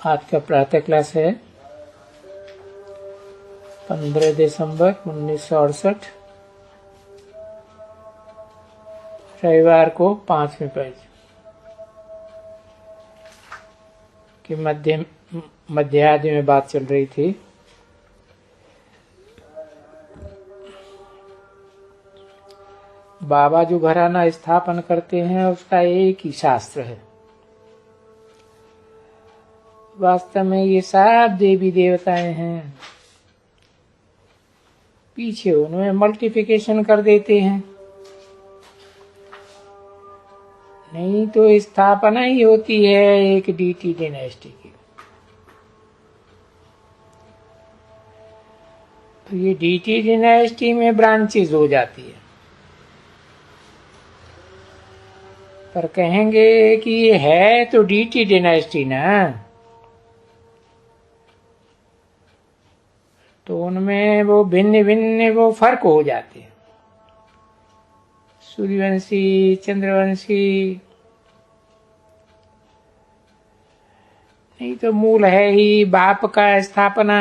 आज का प्रातः क्लास है 15 दिसंबर 1968, रविवार को 5वें पेज की मध्यादि में बात चल रही थी। बाबा जो घराना स्थापन करते हैं उसका एक ही शास्त्र है। वास्तव में ये सब देवी देवताएं हैं, पीछे उनमें मल्टीप्लिकेशन कर देते हैं, नहीं तो स्थापना ही होती है एक डीटी डायनेस्टी की। तो ये डीटी डायनेस्टी में ब्रांचेस हो जाती है, पर कहेंगे कि ये है तो डीटी डायनेस्टी ना, तो उनमें वो भिन्न भिन्न वो फर्क हो जाते हैं। सूर्यवंशी, चंद्रवंशी, नहीं तो मूल है ही बाप का स्थापना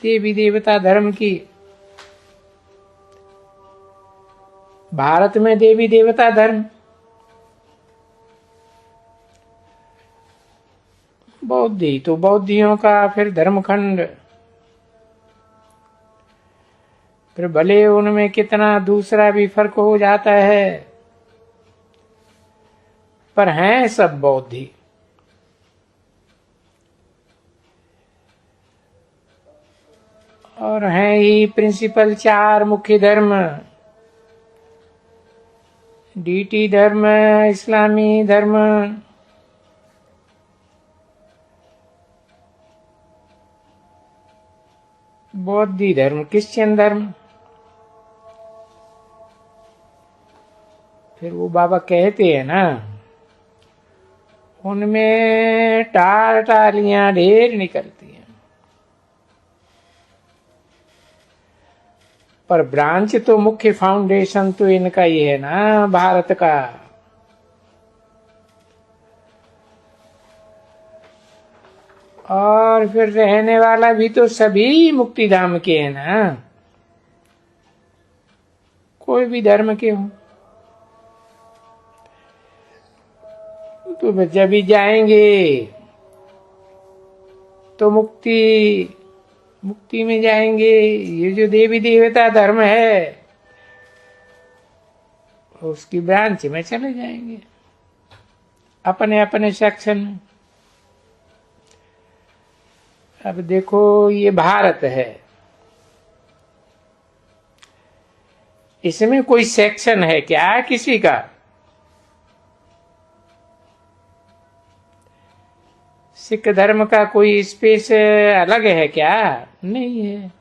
देवी देवता धर्म की। भारत में देवी देवता धर्म, बौद्धि तो बौद्धियों का फिर धर्मखंड, फिर भले उनमें कितना दूसरा भी फर्क हो जाता है, पर हैं सब बौद्धि। और हैं ही प्रिंसिपल चार मुख्य धर्म, डीटी धर्म, इस्लामी धर्म, बौद्धी धर्म, क्रिश्चियन धर्म। फिर वो बाबा कहते हैं ना, उनमें टालियां ढेर निकलती हैं, पर ब्रांच तो मुख्य फाउंडेशन तो इनका ही है ना, भारत का। और फिर रहने वाला भी तो सभी मुक्तिधाम के हैं ना, कोई भी धर्म के हो। तो जब भी जाएंगे तो मुक्ति में जाएंगे। ये जो देवी देवता धर्म है उसकी ब्रांच में चले जाएंगे अपने अपने सेक्शन में। अब देखो ये भारत है, इसमें कोई सेक्शन है क्या किसी का? सिख धर्म का कोई स्पेस अलग है क्या? नहीं है।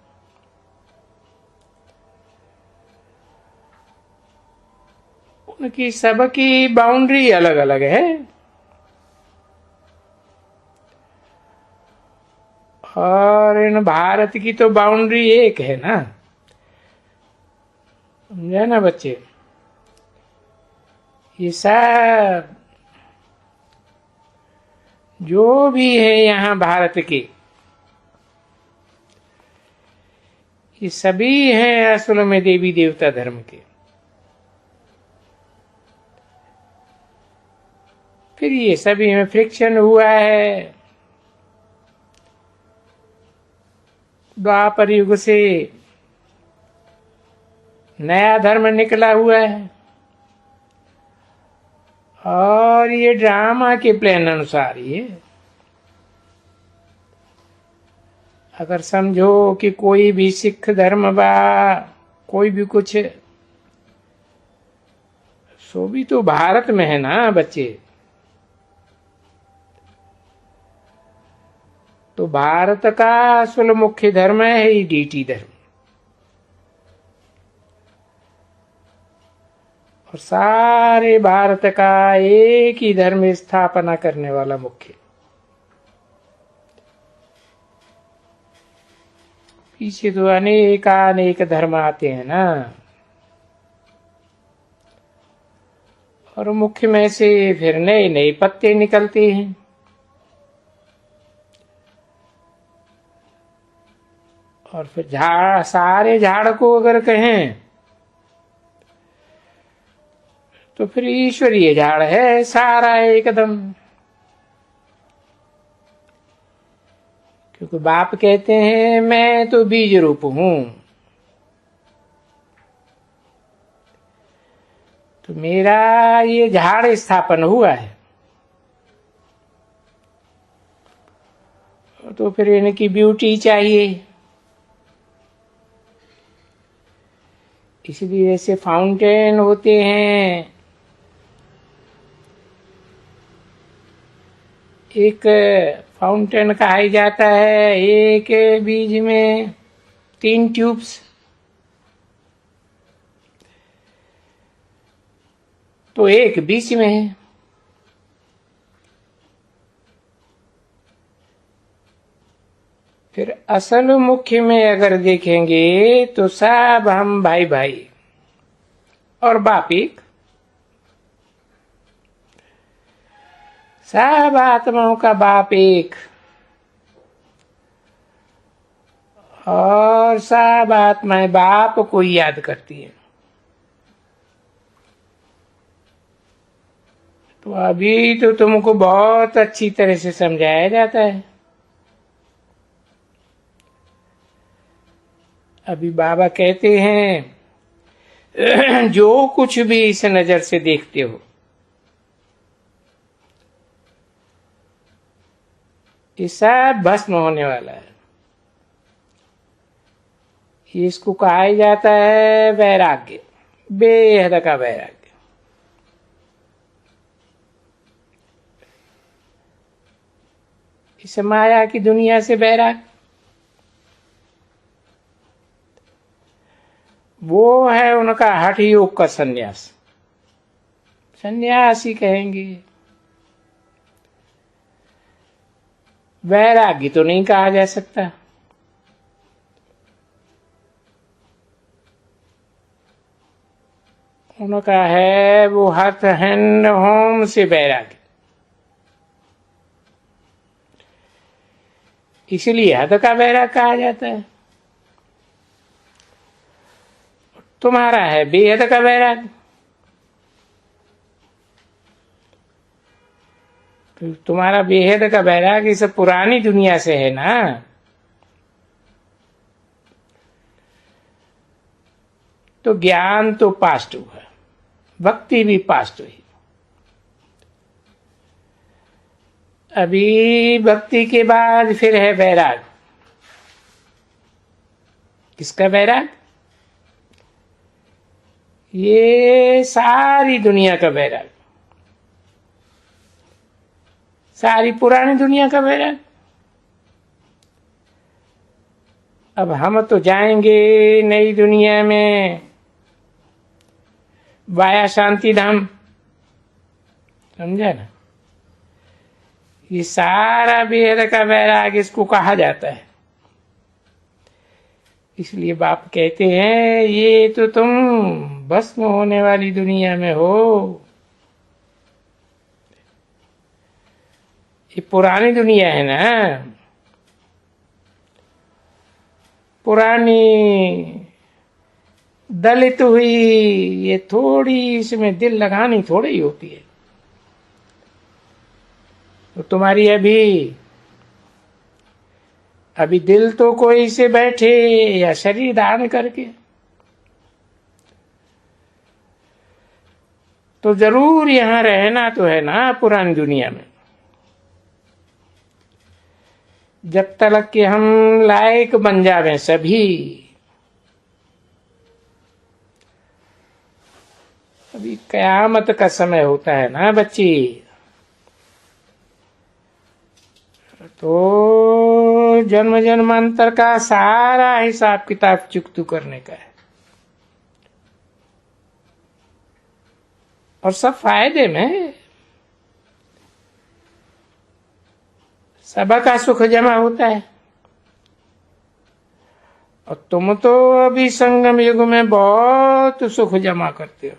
उनकी सबकी बाउंड्री अलग अलग है, और इन भारत की तो बाउंड्री एक है ना, समझे ना बच्चे? ये सब जो भी है यहाँ भारत के, ये सभी हैं असल में देवी देवता धर्म के। फिर ये सभी में फ्रिक्शन हुआ है द्वापर युग से, नया धर्म निकला हुआ है, और ये ड्रामा के प्लान अनुसार ये, अगर समझो कि कोई भी सिख धर्म बा, कोई भी कुछ, सो भी तो भारत में है ना बच्चे। तो भारत का असल मुख्य धर्म है ही डीटी धर्म, और सारे भारत का एक ही धर्म स्थापना करने वाला मुख्य। पीछे तो अनेक धर्म आते हैं ना, और मुख्य में से फिर नए नए पत्ते निकलते हैं। और फिर सारे झाड़ को अगर कहें तो फिर ईश्वरीय झाड़ है सारा एकदम। क्योंकि बाप कहते हैं मैं तो बीज रूप हूं, तो मेरा ये झाड़ स्थापन हुआ है, तो फिर इनकी ब्यूटी चाहिए। इसलिए ऐसे फाउंटेन होते हैं, एक फाउंटेन कहा जाता है, एक बीज में 3 ट्यूब्स, तो एक बीच में है। फिर असल मुख्य में अगर देखेंगे तो सब हम भाई भाई और बाप एक, सब आत्माओं का बाप एक, और सब आत्माएं बाप को याद करती है। तो अभी तो तुमको बहुत अच्छी तरह से समझाया जाता है। अभी बाबा कहते हैं जो कुछ भी इस नजर से देखते हो, ये सब भस्म होने वाला है। इसको कहा जाता है वैराग्य, बेहद का वैराग्य। इस माया की दुनिया से वैराग्य, वो है उनका हठ योग का संन्यास। संन्यास ही कहेंगे, वैराग्य तो नहीं कहा जा सकता। उनका है वो हथ हैंड होम से वैराग्य। इसलिए हद का वैराग कहा जाता है। तुम्हारा है बेहद का वैराग, तुम्हारा बेहद का वैराग इस पुरानी दुनिया से है ना। तो ज्ञान तो पास्ट हुआ, भक्ति भी पास्ट हुई। अभी भक्ति के बाद फिर है वैराग। किसका वैराग? ये सारी दुनिया का वैराग, सारी पुरानी दुनिया का वैराग। अब हम तो जाएंगे नई दुनिया में, वाया शांति धाम, समझा ना। ये सारा बेहद का वैराग इसको कहा जाता है। इसलिए बाप कहते हैं ये तो तुम भस्म होने वाली दुनिया में हो, ये पुरानी दुनिया है ना, पुरानी दलित हुई। ये थोड़ी इसमें दिल लगानी थोड़ी ही होती है। तो तुम्हारी अभी दिल तो कोई से बैठे या शरीर धारण करके, तो जरूर यहां रहना तो है ना पुरानी दुनिया में। जब तक कि हम लायक बन जावे सभी। अभी कयामत का समय होता है ना बच्ची, तो जन्म जन्मांतर का सारा हिसाब किताब चुकतू करने का है, और सब फायदे में। सबका सुख जमा होता है। और तुम तो अभी संगम युग में बहुत सुख जमा करते हो।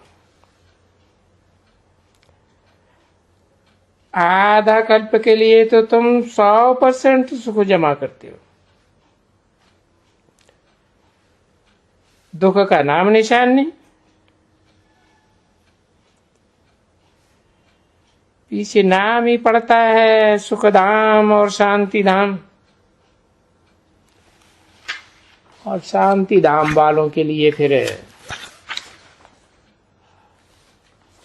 आधा कल्प के लिए तो तुम 100% सुख जमा करते हो। दुख का नाम निशान नहीं। पीछे नाम ही पड़ता है सुख धाम और शांति धाम, और शांति धाम वालों के लिए फिर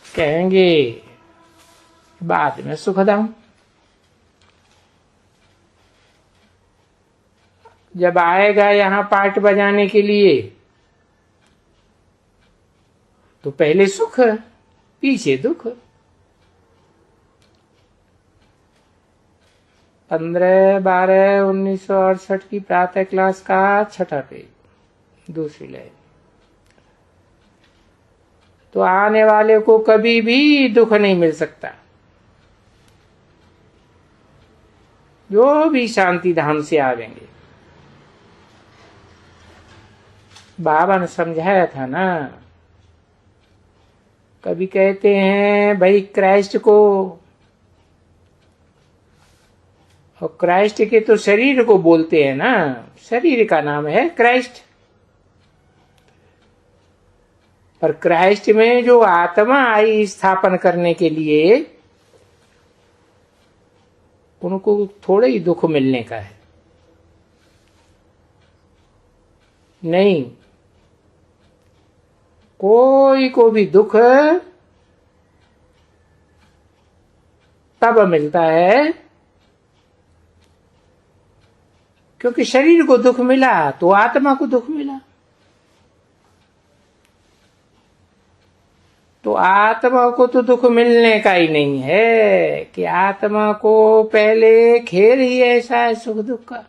कहेंगे बाद में सुख धाम। जब आएगा यहाँ पार्ट बजाने के लिए तो पहले सुख पीछे दुख। 15/12/1968 की प्रातः क्लास का 6ठा पेज, दूसरी लाइन। तो आने वाले को कभी भी दुख नहीं मिल सकता। जो भी शांति धाम से आवेंगे, बाबा ने समझाया था ना। कभी कहते हैं भाई क्राइस्ट को, और क्राइस्ट के तो शरीर को बोलते हैं ना, शरीर का नाम है क्राइस्ट। पर क्राइस्ट में जो आत्मा आई स्थापन करने के लिए, उनको थोड़े ही दुख मिलने का है। नहीं, कोई को भी दुख तब मिलता है क्योंकि शरीर को दुख मिला तो आत्मा को दुख मिला। तो आत्मा को तो दुख मिलने का ही नहीं है कि आत्मा को पहले खेल ही ऐसा है सुख दुख का।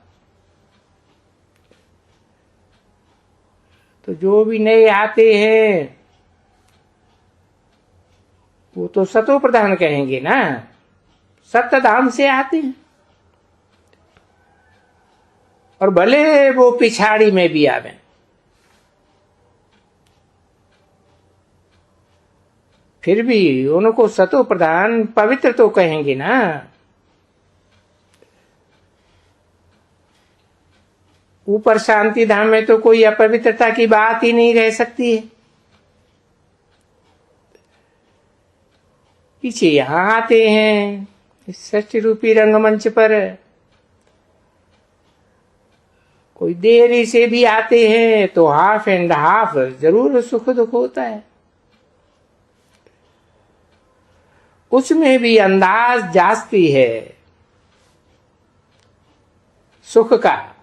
तो जो भी नए आते हैं वो तो सतो प्रधान कहेंगे ना, सत्य धाम से आते हैं। और भले वो पिछाड़ी में भी आवे, फिर भी उनको सतो प्रधान पवित्र तो कहेंगे ना। ऊपर शांति धाम में तो कोई अपवित्रता की बात ही नहीं रह सकती है। पीछे यहां आते हैं इस सृष्टि रूपी रंगमंच पर, कोई देरी से भी आते हैं तो हाफ एंड हाफ जरूर सुख दुख होता है। उसमें भी अंदाज जास्ती है सुख का,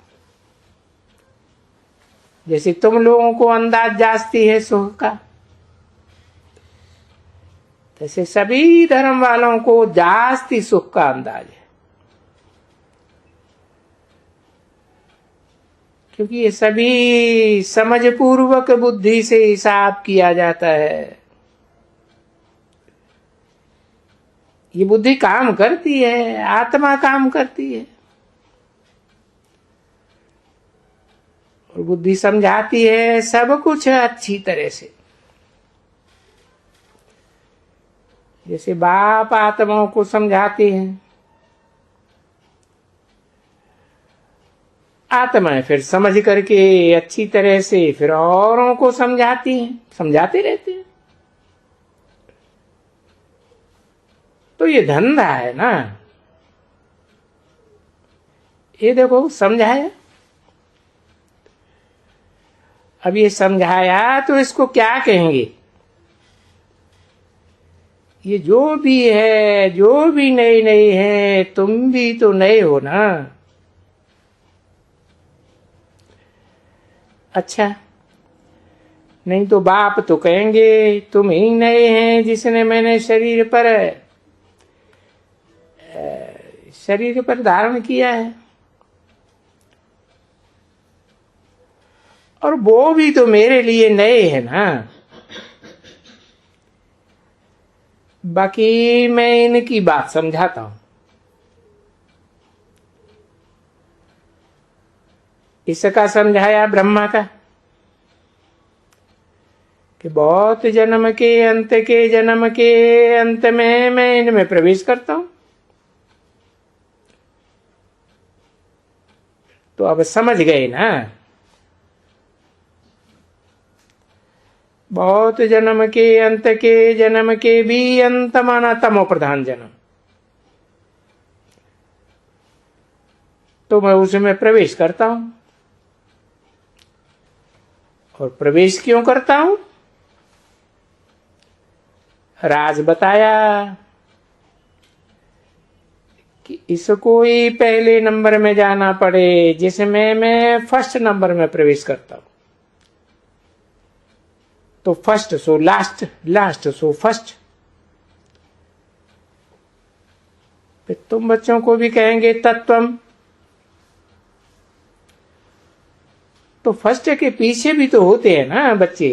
जैसे तुम लोगों को अंदाज जास्ती है सुख का, जैसे सभी धर्म वालों को जास्ती सुख का अंदाज है। क्योंकि ये सभी समझ पूर्वक बुद्धि से हिसाब किया जाता है। ये बुद्धि काम करती है, आत्मा काम करती है, और बुद्धि समझाती है सब कुछ अच्छी तरह से। जैसे बाप आत्माओं को समझाते हैं, आत्माएं फिर समझ करके अच्छी तरह से फिर औरों को समझाती हैं, समझाते रहते हैं। तो ये धंधा है ना। ये देखो समझाया, अब ये समझाया तो इसको क्या कहेंगे? ये जो भी है, जो भी नए नए है, तुम भी तो नए हो ना। अच्छा, नहीं तो बाप तो कहेंगे तुम ही नए हैं जिसने मैंने शरीर पर धारण किया है, और वो भी तो मेरे लिए नए है ना। बाकी मैं इनकी बात समझाता हूं। इसका समझाया ब्रह्मा का कि बहुत जन्म के अंत में मैं इनमें प्रवेश करता हूं। तो अब समझ गए ना। बहुत जन्म के अंत के जन्म के भी अंत माना तमो प्रधान जन्म, तो मैं उसमें प्रवेश करता हूं। और प्रवेश क्यों करता हूं? राज बताया कि इसको ही पहले नंबर में जाना पड़े, जिसमें मैं फर्स्ट नंबर में प्रवेश करता हूं। तो first so last, last so first. फिर तुम बच्चों को भी कहेंगे तत्वम, तो फर्स्ट के पीछे भी तो होते हैं ना बच्चे।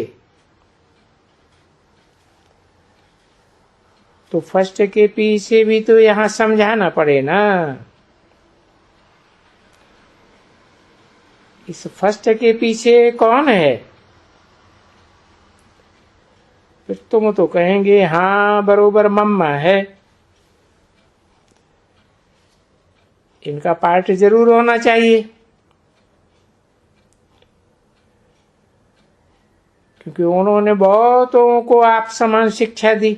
तो फर्स्ट के पीछे भी तो यहां समझाना पड़े ना। इस फर्स्ट के पीछे कौन है? फिर तुम तो कहेंगे हाँ बरोबर मम्मा है, इनका पार्ट जरूर होना चाहिए, क्योंकि उन्होंने बहुतों को आप समान शिक्षा दी।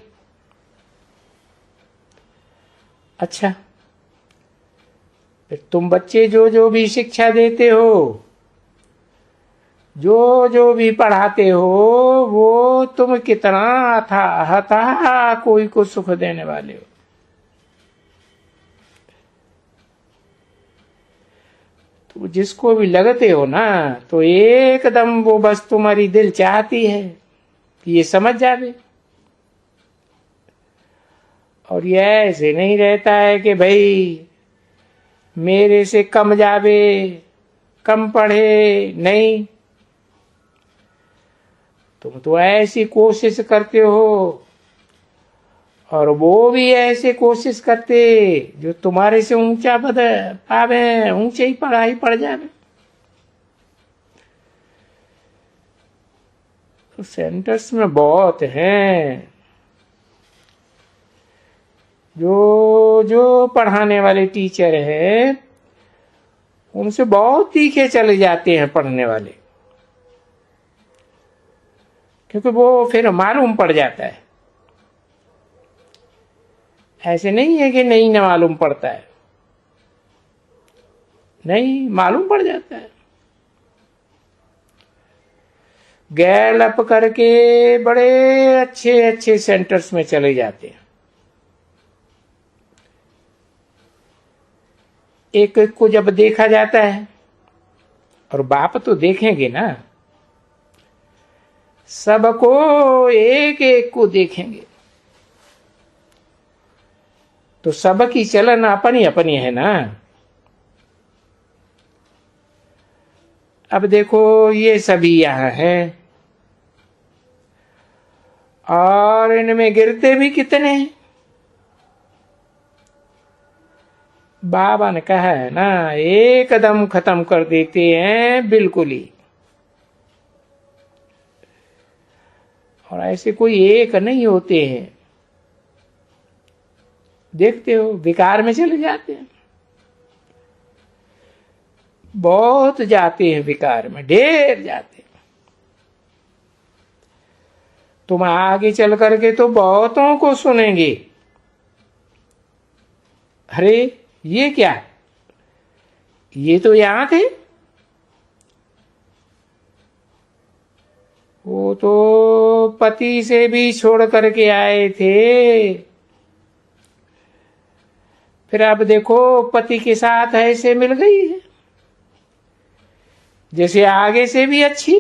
अच्छा, फिर तुम बच्चे जो जो भी शिक्षा देते हो, जो जो भी पढ़ाते हो, वो तुम कितना अथाह कोई को सुख देने वाले हो। तो जिसको भी लगते हो ना, तो एकदम वो बस तुम्हारी दिल चाहती है कि ये समझ जावे। और ये ऐसे नहीं रहता है कि भाई मेरे से कम जावे, कम पढ़े, नहीं। तुम तो ऐसी कोशिश करते हो, और वो भी ऐसे कोशिश करते जो तुम्हारे से ऊंचा पद पावे, ऊंचे ही पढ़ाई पढ़ जावे। तो सेंटर्स में बहुत हैं जो जो पढ़ाने वाले टीचर हैं, उनसे बहुत तीखे चले जाते हैं पढ़ने वाले, क्योंकि वो फिर मालूम पड़ जाता है। ऐसे नहीं है कि नहीं न मालूम पड़ता है, नहीं मालूम पड़ जाता है। गैलअप करके बड़े अच्छे अच्छे सेंटर्स में चले जाते हैं। एक एक को जब देखा जाता है, और बाप तो देखेंगे ना, सबको एक एक को देखेंगे, तो सबकी चलन अपनी अपनी है ना। अब देखो ये सभी यहां हैं, और इनमें गिरते भी कितने हैं। बाबा ने कहा है ना, एकदम खत्म कर देते हैं बिल्कुल ही। और ऐसे कोई एक नहीं होते हैं, देखते हो विकार में चले जाते हैं, बहुत जाते हैं विकार में, ढेर जाते हैं। तुम आगे चल करके तो बहुतों को सुनेंगे, अरे ये क्या, ये तो यहां थे, वो तो पति से भी छोड़ करके आए थे, फिर अब देखो पति के साथ ऐसे मिल गई है, जैसे आगे से भी अच्छी।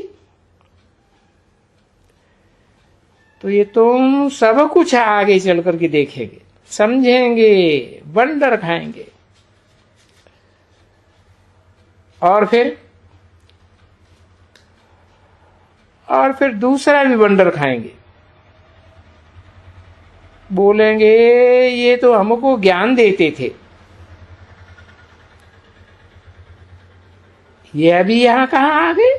तो ये तुम सब कुछ आगे चल करके देखेंगे, समझेंगे, वंडर खाएंगे, और फिर दूसरा भी वंडर खाएंगे। बोलेंगे ये तो हमको ज्ञान देते थे, ये अभी यहां कहां आ गए,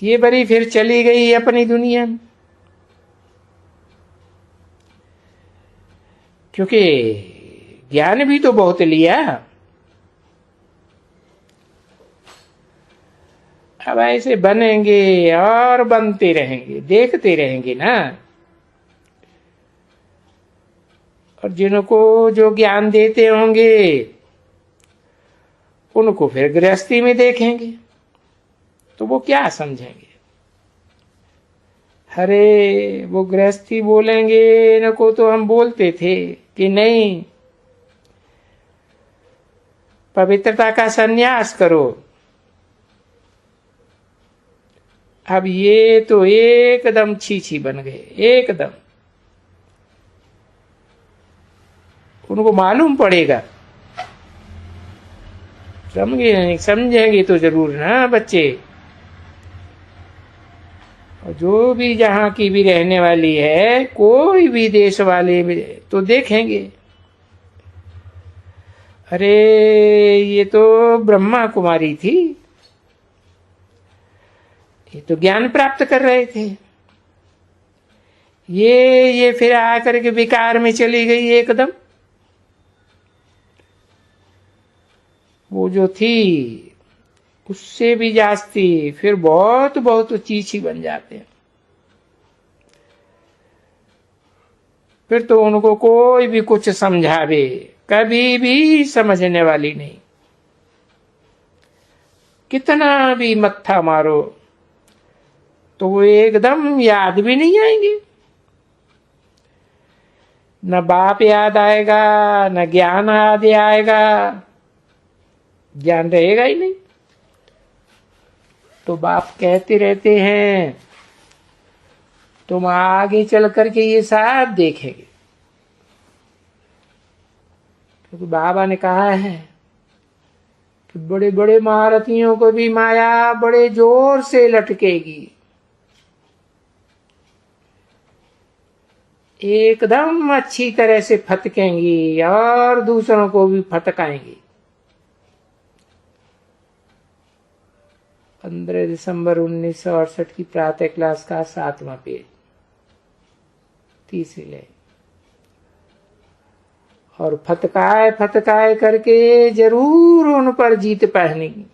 ये बड़ी फिर चली गई अपनी दुनिया में। क्योंकि ज्ञान भी तो बहुत लिया। अब ऐसे बनेंगे और बनते रहेंगे, देखते रहेंगे ना। और जिनको जो ज्ञान देते होंगे उनको फिर गृहस्थी में देखेंगे तो वो क्या समझेंगे। अरे वो गृहस्थी बोलेंगे, इनको तो हम बोलते थे कि नहीं, पवित्रता का संन्यास करो। अब ये तो एकदम छी बन गए, एकदम। उनको मालूम पड़ेगा, समझेंगे तो जरूर ना बच्चे। और जो भी जहां की भी रहने वाली है, कोई भी देश वाले भी तो देखेंगे, अरे ये तो ब्रह्मा कुमारी थी, ये तो ज्ञान प्राप्त कर रहे थे, ये फिर आकर के विकार में चली गई एकदम। वो जो थी उससे भी जास्ती, फिर बहुत बहुत चीची बन जाते हैं। फिर तो उनको कोई भी कुछ समझावे कभी भी समझने वाली नहीं, कितना भी मत्था मारो तो वो एकदम याद भी नहीं आएंगे। न बाप याद आएगा, न ज्ञान याद आएगा, ज्ञान रहेगा ही नहीं। तो बाप कहते रहते हैं तुम आगे चल करके ये सब देखेंगे, क्योंकि बाबा ने कहा है कि बड़े बड़े महारथियों को भी माया बड़े जोर से लटकेगी, एकदम अच्छी तरह से फटकेंगी और दूसरों को भी फटकाएंगी। 15 दिसंबर 1968 की प्रातः क्लास का 7वां पेज, तीसरी लाइन। और फटकाए फटकाए करके जरूर उन पर जीत पहनेगी।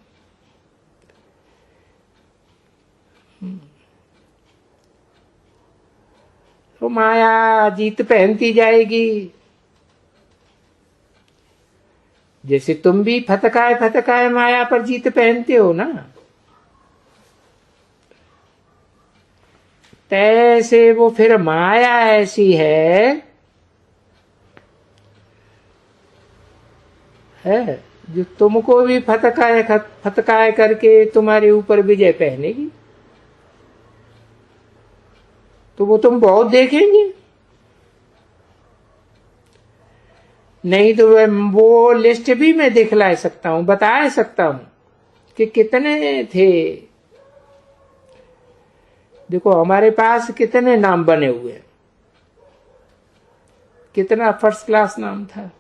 तो माया जीत पहनती जाएगी। जैसे तुम भी फटकाए फटकाए माया पर जीत पहनते हो ना, तैसे वो फिर माया ऐसी है जो तुमको भी फटकाए करके तुम्हारे ऊपर विजय पहनेगी। तो वो तुम बहुत देखेंगे। नहीं तो वो लिस्ट भी मैं दिखला सकता हूं, बता सकता हूं कि कितने थे। देखो हमारे पास कितने नाम बने हुए, कितना फर्स्ट क्लास नाम था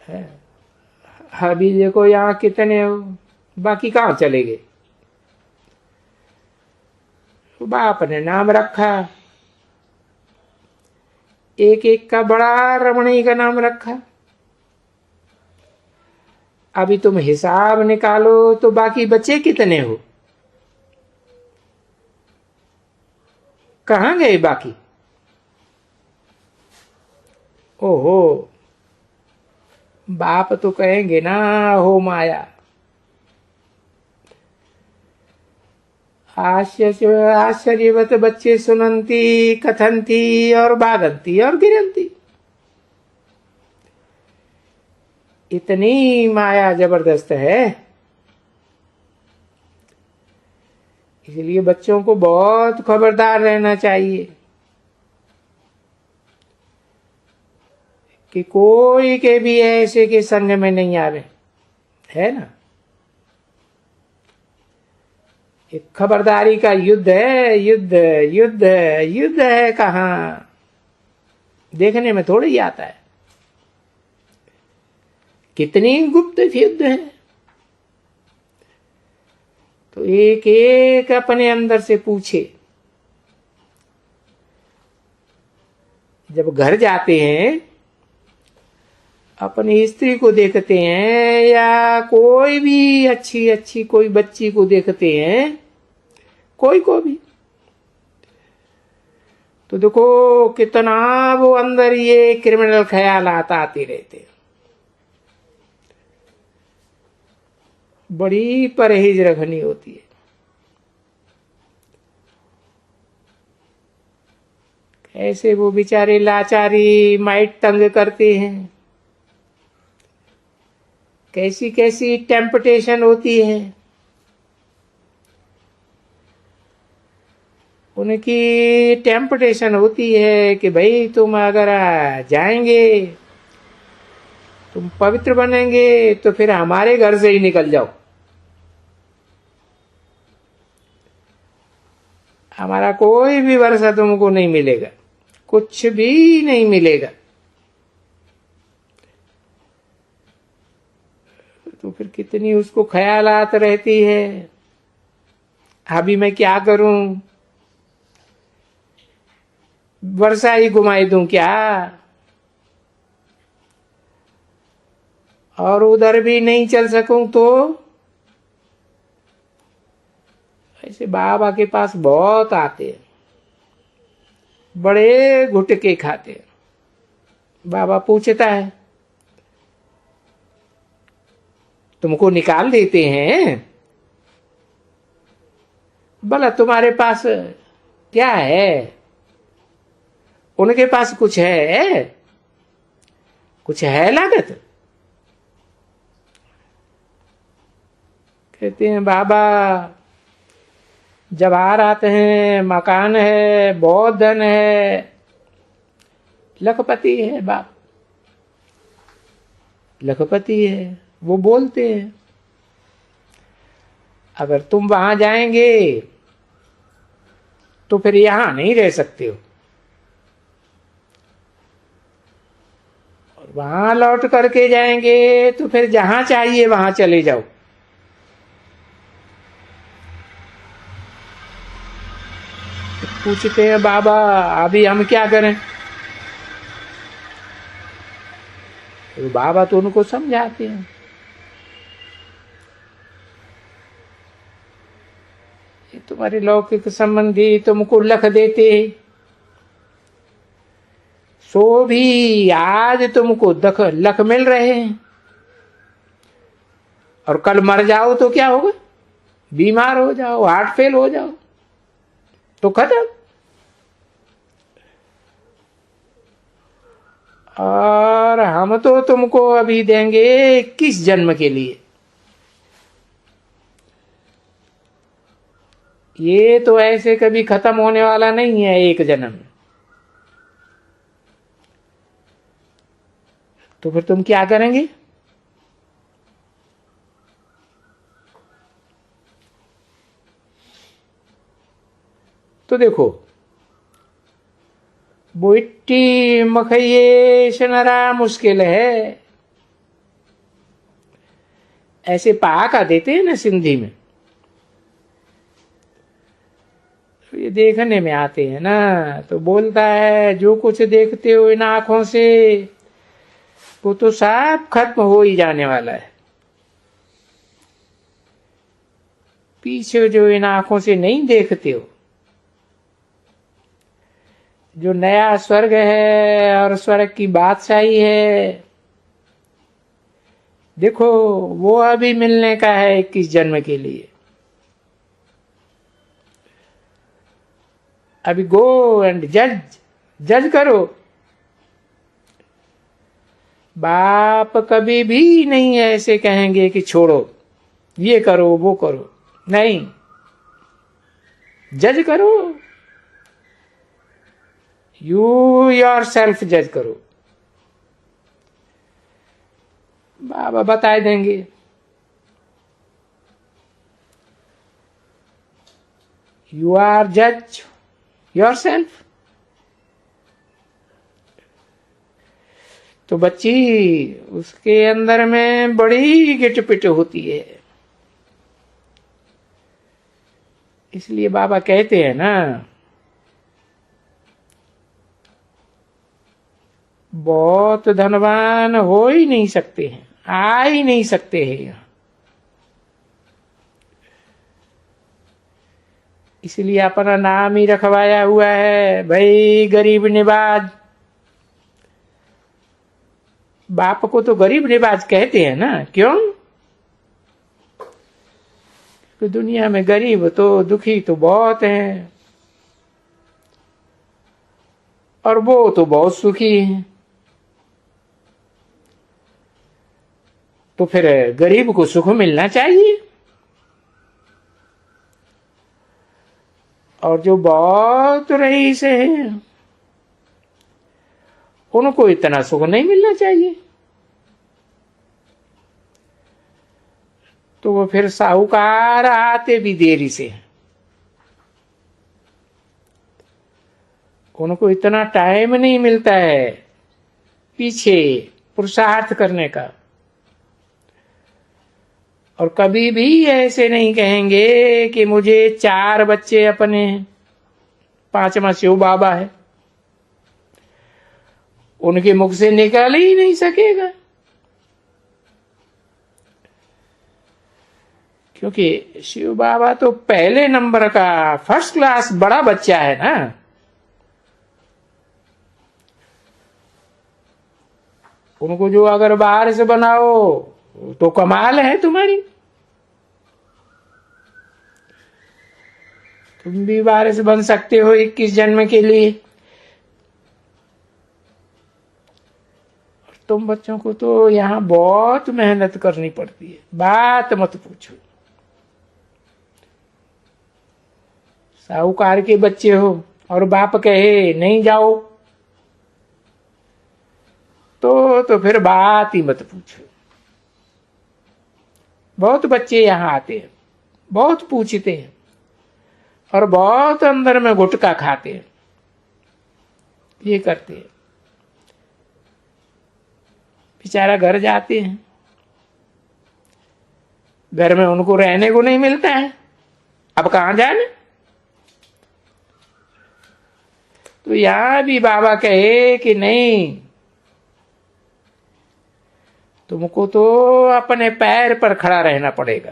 है। अभी देखो यहाँ कितने, बाकी कहाँ चले गए। तो बाप ने नाम रखा, एक एक का बड़ा रमणीय का नाम रखा। अभी तुम हिसाब निकालो तो बाकी बचे कितने हो, कहां गए बाकी। ओहो, बाप तो कहेंगे ना हो माया, आश्चर्यवत बच्चे सुनंती कथनती और भागंती और गिरंती। इतनी माया जबरदस्त है, इसलिए बच्चों को बहुत खबरदार रहना चाहिए कि कोई के भी ऐसे के संग में नहीं आवे, है ना। एक खबरदारी का युद्ध है, युद्ध युद्ध युद्ध है। कहाँ देखने में थोड़ी ही आता है, कितनी गुप्त युद्ध है। तो एक एक अपने अंदर से पूछे। जब घर जाते हैं अपनी स्त्री को देखते हैं या कोई भी अच्छी अच्छी कोई बच्ची को देखते हैं, कोई को भी, तो देखो कितना वो अंदर ये क्रिमिनल ख्याल आते रहते हैं। बड़ी परहेज रखनी होती है। ऐसे वो बेचारे लाचारी माइट तंग करते हैं, कैसी कैसी टेम्पटेशन होती है उनकी। टेम्पटेशन होती है कि भाई तुम अगर जाएंगे, तुम पवित्र बनेंगे, तो फिर हमारे घर से ही निकल जाओ, हमारा कोई भी वर्षा तुमको नहीं मिलेगा, कुछ भी नहीं मिलेगा। तो फिर कितनी उसको ख्यालात रहती है, अभी मैं क्या करूं, वर्षा ही घुमाई दूं क्या, और उधर भी नहीं चल सकूं तो। ऐसे बाबा के पास बहुत आते हैं, बड़े घुटके खाते हैं। बाबा पूछता है, तुमको निकाल देते हैं, भला तुम्हारे पास क्या है, उनके पास कुछ है, कुछ है लागत। कहते हैं बाबा जवाहर आते हैं, मकान है, बहुत धन है, लखपति है बाप, लखपति है। वो बोलते हैं अगर तुम वहां जाएंगे तो फिर यहां नहीं रह सकते हो, और वहां लौट करके जाएंगे तो फिर जहां चाहिए वहां चले जाओ। पूछते हैं बाबा अभी हम क्या करें, तो बाबा तो उनको समझाते हैं, ये तुम्हारे लौकिक संबंधी तुमको लख देते, सो भी आज तुमको लख मिल रहे हैं, और कल मर जाओ तो क्या होगा, बीमार हो जाओ, हार्ट फेल हो जाओ तो खत्म। और हम तो तुमको अभी देंगे 21 जन्म के लिए, ये तो ऐसे कभी खत्म होने वाला नहीं है एक जन्म। तो फिर तुम क्या करेंगे। तो देखो बोइट्टी मखइये शनरा मुश्किल है, ऐसे पहाका देते हैं ना सिंधी में, तो ये देखने में आते हैं ना, तो बोलता है जो कुछ देखते हो इन आंखों से वो तो सब खत्म हो ही जाने वाला है, पीछे जो इन आंखों से नहीं देखते हो, जो नया स्वर्ग है और स्वर्ग की बादशाही है, देखो वो अभी मिलने का है 21 जन्म के लिए। अभी गो एंड जज करो। बाप कभी भी नहीं ऐसे कहेंगे कि छोड़ो, ये करो वो करो, नहीं, जज करो, यू योर सेल्फ जज करो, बाबा बता देंगे। यू आर जज योर सेल्फ। तो बच्ची उसके अंदर में बड़ी गिटपिट होती है, इसलिए बाबा कहते हैं ना बहुत धनवान हो ही नहीं सकते हैं, आ ही नहीं सकते हैं यहाँ। इसलिए अपना नाम ही रखवाया हुआ है भाई गरीब निवाज। बाप को तो गरीब निवाज कहते हैं ना, क्यों? तो दुनिया में गरीब तो दुखी तो बहुत हैं, और वो तो बहुत सुखी हैं। तो फिर गरीब को सुख मिलना चाहिए, और जो बहुत रईस है उनको इतना सुख नहीं मिलना चाहिए। तो वो फिर साहूकार आते भी देरी से, उनको इतना टाइम नहीं मिलता है पीछे पुरुषार्थ करने का। और कभी भी ऐसे नहीं कहेंगे कि मुझे 4 बच्चे अपने, 5वां शिव बाबा है, उनके मुख से निकल ही नहीं सकेगा। क्योंकि शिव बाबा तो पहले नंबर का फर्स्ट क्लास बड़ा बच्चा है ना। उनको जो अगर बाहर से बनाओ तो कमाल है तुम्हारी। तुम भी वारिस बन सकते हो 21 जन्म के लिए। तुम बच्चों को तो यहाँ बहुत मेहनत करनी पड़ती है, बात मत पूछो। साहूकार के बच्चे हो और बाप कहे नहीं जाओ तो फिर बात ही मत पूछो। बहुत बच्चे यहाँ आते हैं, बहुत पूछते हैं, और बहुत अंदर में गुटखा खाते हैं, ये करते हैं। बेचारा घर जाते हैं, घर में उनको रहने को नहीं मिलता है, अब कहां जाने। तो यहां भी बाबा कहे कि नहीं, तुमको तो अपने पैर पर खड़ा रहना पड़ेगा।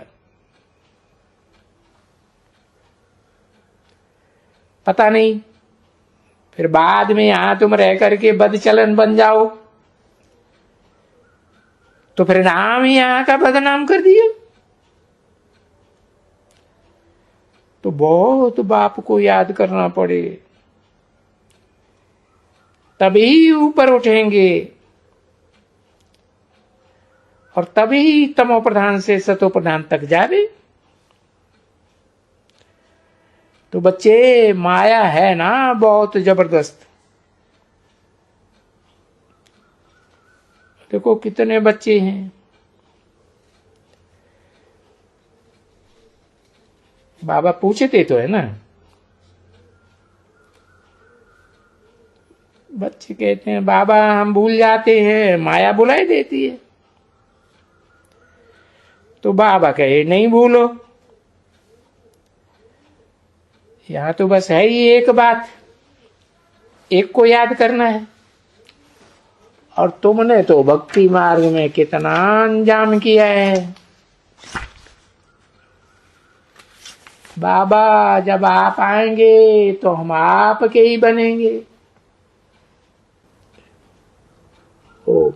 पता नहीं फिर बाद में यहां तुम रह करके बदचलन बन जाओ तो फिर नाम ही यहां का बदनाम कर दिया। तो बहुत बाप को याद करना पड़े, तभी ऊपर उठेंगे, और तभी तमो प्रधान से सतो प्रधान तक जावे। तो बच्चे माया है ना बहुत जबरदस्त। देखो कितने बच्चे हैं, बाबा पूछते तो है ना। बच्चे कहते हैं बाबा हम भूल जाते हैं, माया बुलाई देती है। तो बाबा कहे नहीं भूलो, यहां तो बस है ही एक बात, एक को याद करना है। और तुमने तो भक्ति मार्ग में कितना अंजाम किया है। बाबा जब आप आएंगे तो हम आपके ही बनेंगे। ओ